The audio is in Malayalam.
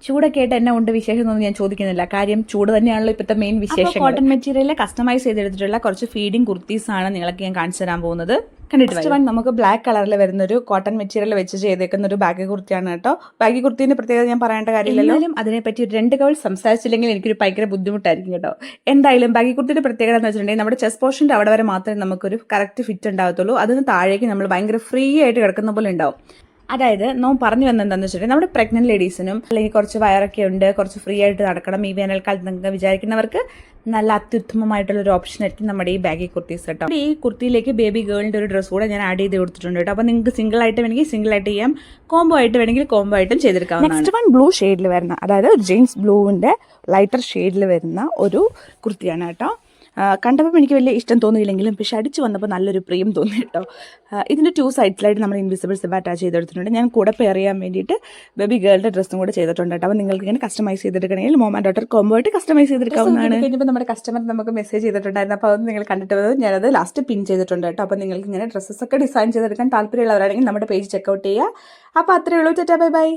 ചൂടൊക്കെ ആയിട്ട് എന്നെ കൊണ്ട് വിശേഷം ഒന്നും ഞാൻ ചോദിക്കുന്നില്ല. കാര്യം ചൂട് തന്നെയാണല്ലോ ഇപ്പോഴത്തെ മെയിൻ വിശേഷം. കോട്ടൺ മെറ്റീരിയൽ കസ്റ്റമൈസ് ചെയ്തെടുത്തിട്ടുള്ള കുറച്ച് ഫീഡിങ് കുർത്തീസാണ് നിങ്ങൾക്ക് ഞാൻ കാണിച്ചു തരാൻ പോകുന്നത്. കണ്ടിട്ട് നമുക്ക് ബ്ലാക്ക് കളറിൽ വരുന്ന ഒരു കോട്ടൺ മെറ്റീരിയൽ വെച്ച് ചെയ്തേക്കുന്ന ഒരു ബാഗി കുർത്തിയാണ് കേട്ടോ. ബാഗി കുർത്തിന്റെ പ്രത്യേകത ഞാൻ പറയേണ്ട കാര്യമില്ലല്ലോ. അതിനെപ്പറ്റി ഒരു 2 കവൾ സംസാരിച്ചില്ലെങ്കിൽ എനിക്കൊരു ഭയങ്കര ബുദ്ധിമുട്ടായിരിക്കും കേട്ടോ. എന്തായാലും ബാഗി കുർത്തിന്റെ പ്രത്യേകത എന്ന് വെച്ചിട്ടുണ്ടെങ്കിൽ നമ്മുടെ ചെസ്റ്റ് പോർഷന്റെ അവിടെ വരെ മാത്രമേ നമുക്കൊരു കറക്റ്റ് ഫിറ്റ് ഉണ്ടാകത്തുള്ളൂ. അതിന് താഴേക്ക് നമ്മൾ ഭയങ്കര ഫ്രീ ആയിട്ട് കിടക്കുന്ന പോലെ ഉണ്ടാവും. അതായത് നോം പറഞ്ഞു വന്നെന്താണെന്ന് വെച്ചിട്ടുണ്ടെങ്കിൽ നമ്മുടെ പ്രഗ്നന്റ് ലേഡീസിനും അല്ലെങ്കിൽ കുറച്ച് വയറൊക്കെ ഉണ്ട്, കുറച്ച് ഫ്രീ ആയിട്ട് നടക്കണം ഈ വേനൽക്കാലത്ത് നിങ്ങൾക്ക് വിചാരിക്കുന്നവർക്ക് നല്ല അത്യുത്തമമായിട്ടുള്ള ഒരു ഓപ്ഷൻ ആയിരിക്കും നമ്മുടെ ഈ ബാഗി കുർത്തീസ് കേട്ടോ. ഈ കുർത്തിയിലേക്ക് ബേബി ഗേളിൻ്റെ ഒരു ഡ്രസ്സ് കൂടെ ഞാൻ ആഡ് ചെയ്ത് കൊടുത്തിട്ടുണ്ട് കേട്ടോ. അപ്പോൾ നിങ്ങൾക്ക് സിംഗിൾ ആയിട്ട് വേണമെങ്കിൽ സിംഗിൾ ആയിട്ട് ചെയ്യാം, കോംബോ ആയിട്ട് വേണമെങ്കിൽ കോംബോ ആയിട്ടും ചെയ്തെടുക്കാം. നെക്സ്റ്റ് വൺ ബ്ലൂ ഷെയ്ഡിൽ വരുന്ന, അതായത് ജീൻസ് ബ്ലൂവിൻ്റെ ലൈറ്റർ ഷെയ്ഡിൽ വരുന്ന ഒരു കുർത്തിയാണ് കേട്ടോ. കണ്ടപ്പോൾ എനിക്ക് വലിയ ഇഷ്ടം തോന്നിയില്ലെങ്കിലും പക്ഷെ അടിച്ച് വന്നപ്പോൾ നല്ലൊരു പ്രിയം തോന്നി കേട്ടോ. ഇതിൻ്റെ 2 സൈഡ്സിലായിട്ട് നമ്മൾ ഇൻവിസിബിൾ സിബ് അറ്റാച്ച് ചെയ്തെടുത്തിട്ടുണ്ട്. ഞാൻ കൂടെ പെയർ ചെയ്യാൻ വേണ്ടിയിട്ട് ബേബി ഗേളിൻ്റെ ഡ്രസ്സും കൂടെ ചെയ്തിട്ടുണ്ട് കേട്ടോ. അപ്പോൾ നിങ്ങൾക്ക് ഇങ്ങനെ കസ്റ്റമൈസ് ചെയ്തെടുക്കണമെങ്കിൽ മോം ആൻഡ് ഡോട്ടർ കോംബോ ആയിട്ട് കസ്റ്റമൈസ് ചെയ്തെടുക്കാവുന്നതാണ്. കഴിഞ്ഞപ്പോൾ നമ്മുടെ കസ്റ്റമർ നമുക്ക് മെസ്സേജ് ചെയ്തിട്ടുണ്ടായിരുന്നു. അപ്പോൾ അത് നിങ്ങൾ കണ്ടിട്ട് ഞാനത് ലാസ്റ്റ് പിൻ ചെയ്തിട്ടുണ്ട് കേട്ടോ. അപ്പോൾ നിങ്ങൾക്ക് ഇങ്ങനെ ഡ്രസ്സസ് ഒക്കെ ഡിസൈൻ ചെയ്തെടുക്കാൻ താല്പര്യമുള്ളവരാണെങ്കിൽ നമ്മുടെ പേജ് ചെക്കൗട്ട് ചെയ്യുക. അപ്പോൾ അത്രയേ ഉള്ളൂ. Tata bye bye.